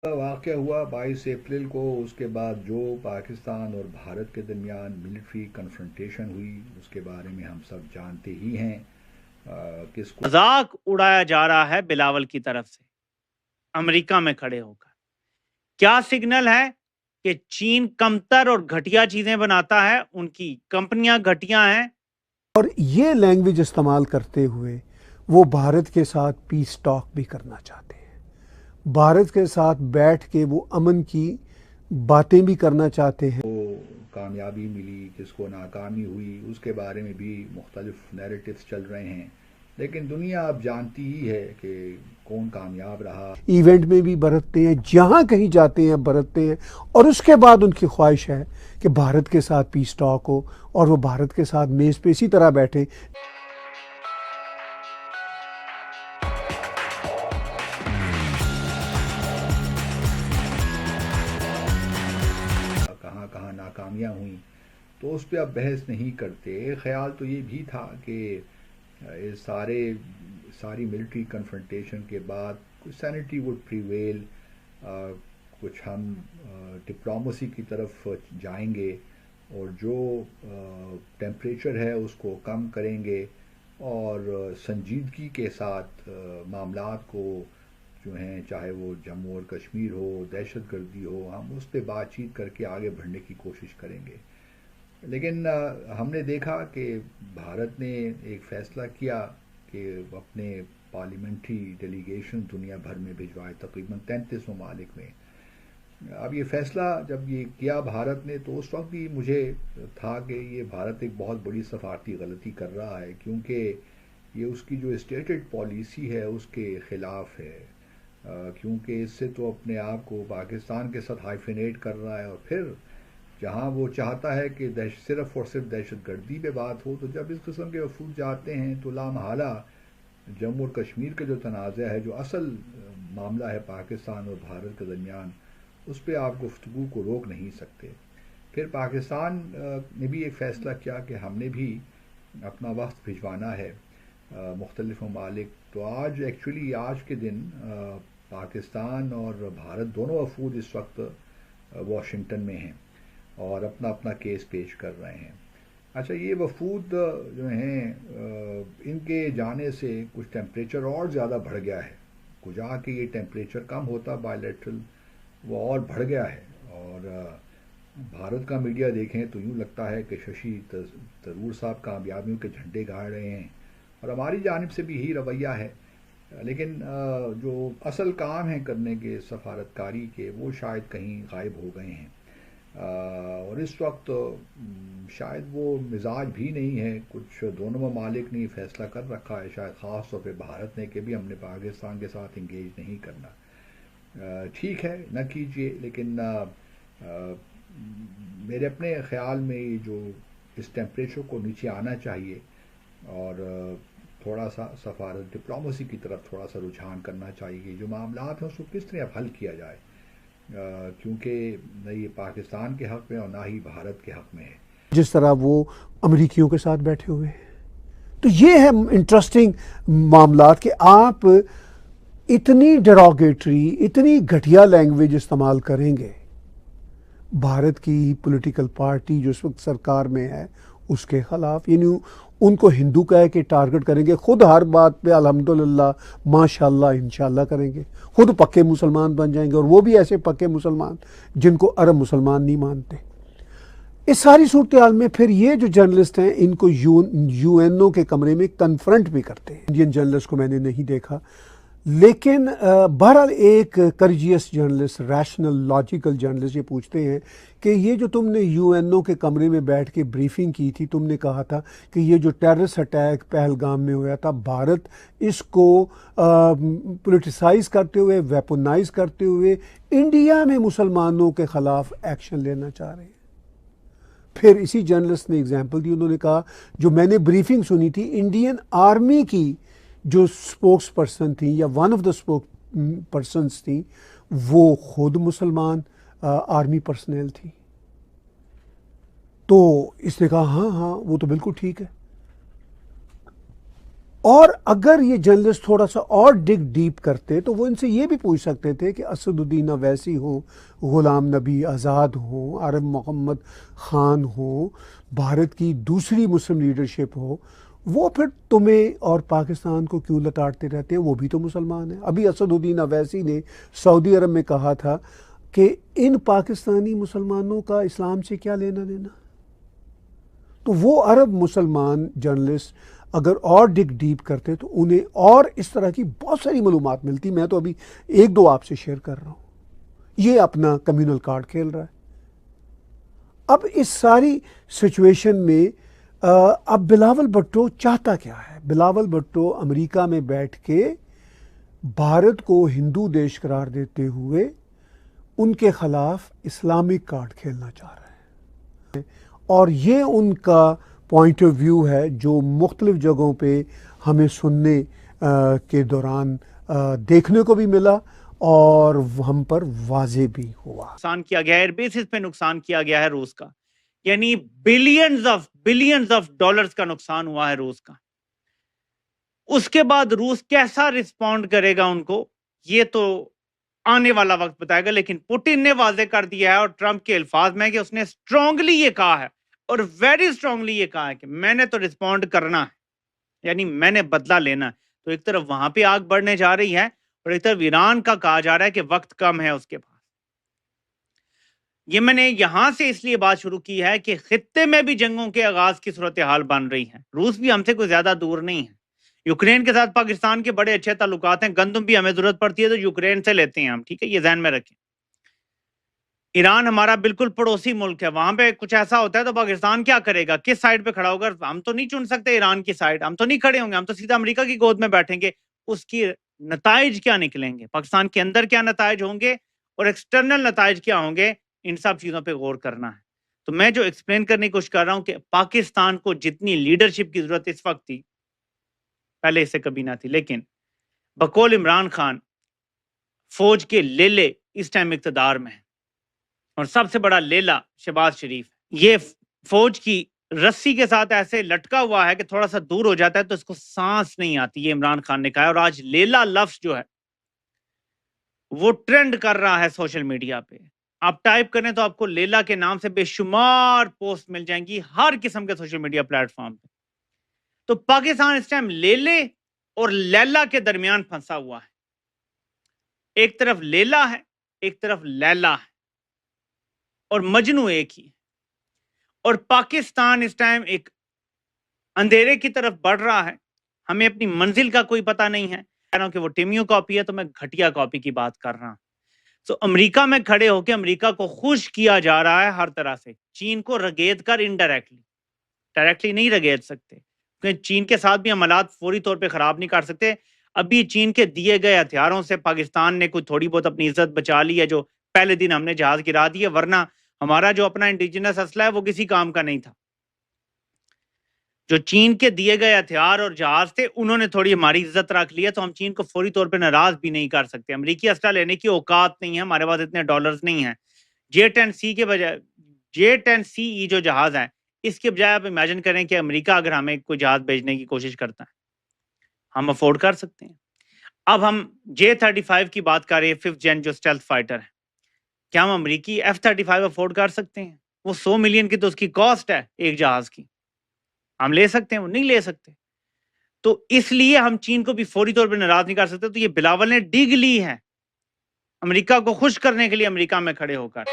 वाक़या हुआ 22 अप्रैल को। उसके बाद जो पाकिस्तान और भारत के दरमियान मिलिट्री कन्फ्रंटेशन हुई उसके बारे में हम सब जानते ही हैं। किसको मजाक उड़ाया जा रहा है बिलावल की तरफ से अमेरिका में खड़े होकर। क्या सिग्नल है कि चीन कमतर और घटिया चीजें बनाता है, उनकी कंपनियां घटिया हैं। और ये लैंग्वेज इस्तेमाल करते हुए वो भारत के साथ पीस टॉक भी करना चाहते हैं, भारत के साथ बैठ के वो अमन की बातें भी करना चाहते हैं। कामयाबी मिली, किसको नाकामी हुई, उसके बारे में भी मुख्तलिफ नैरेटिव्स चल रहे हैं। लेकिन दुनिया अब जानती ही है कि कौन कामयाब रहा। इवेंट में भी बरतते हैं, जहाँ कहीं जाते हैं बरतते हैं, और उसके बाद उनकी ख्वाहिश है कि भारत के साथ पीस टॉक हो और वो भारत के साथ मेज पे इसी तरह बैठे। कहाँ कहाँ नाकामियाँ हुई तो उस पर अब बहस नहीं करते। ख्याल तो ये भी था कि ये सारी मिलिट्री कन्फ्रंटेशन के बाद कुछ सैनिटी वुड प्रीवेल, कुछ हम डिप्लोमेसी की तरफ जाएंगे और जो टेम्परेचर है उसको कम करेंगे और संजीदगी के साथ मामलात को जो हैं, चाहे वो जम्मू और कश्मीर हो, दहशतगर्दी हो, हम उस पर बातचीत करके आगे बढ़ने की कोशिश करेंगे। लेकिन हमने देखा कि भारत ने एक फ़ैसला किया कि अपने पार्लियामेंट्री डेलीगेशन दुनिया भर में भिजवाए, तकरीबन 33 ममालिक में। अब ये फ़ैसला जब ये किया भारत ने तो उस वक्त भी मुझे था कि ये भारत एक बहुत बड़ी सफारती गलती कर रहा है, क्योंकि ये उसकी जो स्टेटेड पॉलिसी है उसके ख़िलाफ़ है। क्योंकि इससे तो अपने आप को पाकिस्तान के साथ हाइफिनेट कर रहा है, और फिर जहाँ वो चाहता है कि सिर्फ़ और सिर्फ दहशतगर्दी पे बात हो, तो जब इस किस्म के वफूद जाते हैं तो लामहला जम्मू और कश्मीर के जो तनाज़ा है, जो असल मामला है पाकिस्तान और भारत के दरमियान, उस पर आप गुफ्तगू को रोक नहीं सकते। फिर पाकिस्तान ने भी एक फ़ैसला किया कि हमने भी अपना वक्त भिजवाना है मुख्तलिफ़ ममालिक। तो आज एक्चुअली आज के दिन पाकिस्तान और भारत दोनों वफूद इस वक्त वाशिंगटन में हैं और अपना अपना केस पेश कर रहे हैं। अच्छा, ये वफूद जो हैं इनके जाने से कुछ टेम्परेचर और ज़्यादा बढ़ गया है। कुछ आके ये टेम्परेचर कम होता बायलैटरल, वो और बढ़ गया है। और भारत का मीडिया देखें तो यूँ लगता है कि शशि तरूर साहब कामयाबियों के झंडे गाड़ रहे हैं, और हमारी जानिब से भी यही रवैया है। लेकिन जो असल काम है करने के सफारतकारी के, वो शायद कहीं गायब हो गए हैं। और इस वक्त शायद वो मिजाज भी नहीं है। कुछ दोनों ममालिक ने फैसला कर रखा है, शायद ख़ास तौर पे भारत ने, कि भी हमने पाकिस्तान के साथ इंगेज नहीं करना। ठीक है, न कीजिए, लेकिन मेरे अपने ख्याल में जो इस टेम्परेचर को नीचे आना चाहिए और थोड़ा सा सफारत डिप्लोमेसी की तरफ थोड़ा सा रुझान करना चाहिए। जो मामलात हैं उसको किस तरह हल किया जाए, क्योंकि न ये पाकिस्तान के हक़ में और ना ही भारत के हक़ में है। जिस तरह वो अमरीकियों के साथ बैठे हुए हैं, तो ये है इंटरेस्टिंग मामलात कि आप इतनी डेरोगेटरी, इतनी घटिया लैंग्वेज इस्तेमाल करेंगे भारत की पॉलिटिकल पार्टी जो इस वक्त सरकार में है उसके खिलाफ, यानी उनको हिंदू कह के टारगेट करेंगे, खुद हर बात पे अल्हम्दुलिल्लाह माशाल्लाह इंशाल्लाह करेंगे, खुद पक्के मुसलमान बन जाएंगे, और वो भी ऐसे पक्के मुसलमान जिनको अरब मुसलमान नहीं मानते। इस सारी सूरत हाल में फिर ये जो जर्नलिस्ट हैं इनको यूएनओ के कमरे में कन्फ्रंट भी करते हैं। इंडियन जर्नलिस्ट को मैंने नहीं देखा, लेकिन बहरहाल एक कर्जियस जर्नलिस्ट, रैशनल लॉजिकल जर्नलिस्ट ये पूछते हैं कि ये जो तुमने यूएनओ के कमरे में बैठ के ब्रीफिंग की थी, तुमने कहा था कि ये जो टेररिस्ट अटैक पहलगाम में हुआ था, भारत इसको पॉलिटिसाइज करते हुए, वेपनाइज करते हुए इंडिया में मुसलमानों के ख़िलाफ़ एक्शन लेना चाह रहे हैं। फिर इसी जर्नलिस्ट ने एग्जाम्पल दी, उन्होंने कहा जो मैंने ब्रीफिंग सुनी थी, इंडियन आर्मी की जो स्पोक्स पर्सन थी या one of the spokes persons थी, वो खुद मुसलमान आर्मी पर्सनल थी। तो इसने कहा हाँ हाँ वो तो बिल्कुल ठीक है। और अगर ये जर्नलिस्ट थोड़ा सा और डिग डीप करते तो वो इनसे ये भी पूछ सकते थे कि असदुद्दीन अवैसी हो, गुलाम नबी आज़ाद हो, आरिफ मोहम्मद ख़ान हो, भारत की दूसरी मुस्लिम लीडरशिप हो, वो फिर तुम्हें और पाकिस्तान को क्यों लताड़ते रहते हैं? वो भी तो मुसलमान हैं। अभी असदुद्दीन अवैसी ने सऊदी अरब में कहा था कि इन पाकिस्तानी मुसलमानों का इस्लाम से क्या लेना देना। तो वो अरब मुसलमान जर्नलिस्ट अगर और डिग डीप करते तो उन्हें और इस तरह की बहुत सारी मालूमात मिलती। मैं तो अभी एक दो आपसे शेयर कर रहा हूँ। ये अपना कम्युनल कार्ड खेल रहा है। अब इस सारी सिचुएशन में अब बिलावल भुट्टो चाहता क्या है? बिलावल भुट्टो अमेरिका में बैठ के भारत को हिंदू देश करार देते हुए उनके खिलाफ इस्लामिक कार्ड खेलना चाह रहे हैं, और ये उनका पॉइंट ऑफ व्यू है जो मुख्तलिफ जगहों पे हमें सुनने के दौरान देखने को भी मिला और हम पर वाजे भी हुआ। नुकसान किया गया है, बेसिस पे नुकसान किया गया है रूस का, यानी बिलियंस ऑफ डॉलर्स का नुकसान हुआ है रूस का। उसके बाद रूस कैसा रिस्पॉन्ड करेगा उनको, ये तो आने वाला वक्त बताएगा। लेकिन पुतिन ने वाजे कर दिया है और ट्रंप के अल्फाज में कि उसने स्ट्रांगली ये कहा है और वेरी स्ट्रांगली ये कहा है कि मैंने तो रिस्पॉन्ड करना है, यानी मैंने बदला लेना है। तो एक तरफ वहां पे आग बढ़ने जा रही है और एक तरफ ईरान का कहा जा रहा है कि वक्त कम है उसके पास। ये मैंने यहां से इसलिए बात शुरू की है कि खित्ते में भी जंगों के आगाज की सूरत हाल बन रही है। रूस भी हमसे कोई ज्यादा दूर नहीं है। यूक्रेन के साथ पाकिस्तान के बड़े अच्छे ताल्लुकात हैं। गंदम भी हमें जरूरत पड़ती है तो यूक्रेन से लेते हैं हम, ठीक है, ये ध्यान में रखें। ईरान हमारा बिल्कुल पड़ोसी मुल्क है, वहां पे कुछ ऐसा होता है तो पाकिस्तान क्या करेगा, किस साइड पे खड़ा होगा? हम तो नहीं चुन सकते ईरान की साइड, हम तो नहीं खड़े होंगे, हम तो सीधा अमेरिका की गोद में बैठेंगे। उसकी नताइज क्या निकलेंगे, पाकिस्तान के अंदर क्या नताइज होंगे और एक्सटर्नल नताइज क्या होंगे, इन सब चीजों पे गौर करना है। तो मैं जो एक्सप्लेन करने की कोशिश कर रहा हूं कि पाकिस्तान को जितनी लीडरशिप की जरूरत इस वक्त थी, पहले इससे कभी ना थी, लेकिन बकौल इमरान खान फौज के लेले इस टाइम इक्तदार में है और सबसे बड़ा लेला शहबाज शरीफ है। ये फौज की रस्सी के साथ ऐसे लटका हुआ है कि थोड़ा सा दूर हो जाता है तो इसको सांस नहीं आती, ये इमरान खान ने कहा है। और आज लेला लफ्ज जो है वो ट्रेंड कर रहा है सोशल मीडिया पे। आप टाइप करें तो आपको लेला के नाम से बेशुमार पोस्ट मिल जाएंगी हर किस्म के सोशल मीडिया प्लेटफॉर्म पे। तो पाकिस्तान इस टाइम लेले और लैला के दरमियान फंसा हुआ है। एक तरफ लेला है, एक तरफ लैला है और मजनू एक ही है। और पाकिस्तान इस टाइम एक अंधेरे की तरफ बढ़ रहा है। हमें अपनी मंजिल का कोई पता नहीं है। कह रहा हूं कि वो टिमियो कॉपी है तो मैं घटिया कॉपी की बात कर रहा हूं। तो अमेरिका में खड़े होकर अमेरिका को खुश किया जा रहा है हर तरह से। चीन को रगेद कर इनडायरेक्टली, डायरेक्टली नहीं रगेद सकते क्योंकि चीन के साथ भी हम हालात फौरी तौर पे खराब नहीं कर सकते। अभी चीन के दिए गए हथियारों से पाकिस्तान ने कुछ थोड़ी बहुत अपनी इज्जत बचा ली है, जो पहले दिन हमने जहाज गिरा दिए, वरना हमारा जो अपना इंडिजिनस असला है वो किसी काम का नहीं था। जो चीन के दिए गए हथियार और जहाज थे उन्होंने थोड़ी हमारी इज्जत रख ली है, तो हम चीन को फौरी तौर पे नाराज भी नहीं कर सकते। अमेरिकी असला लेने की औकात नहीं है, हमारे पास इतने डॉलर्स नहीं है। J-10C के बजाय J-10CE जो जहाज है, इसके बजाय आप इमेजिन करें कि अमेरिका अगर हमें कोई जहाज भेजने की कोशिश करता है, हम अफोर्ड कर सकते हैं। अब हम J-35 की बात कर रहे हैं, 5th जेन जो स्टेल्थ फाइटर है। क्या हम अमेरिकी F-35 अफोर्ड कर सकते हैं? वो 100 मिलियन की तो उसकी कॉस्ट है एक जहाज की। हम ले सकते हैं? वो नहीं ले सकते। तो इसलिए हम चीन को भी फौरी तौर पर नाराज नहीं कर सकते। तो ये बिलावल ने डिग ली है अमेरिका को खुश करने के लिए, अमेरिका में खड़े होकर।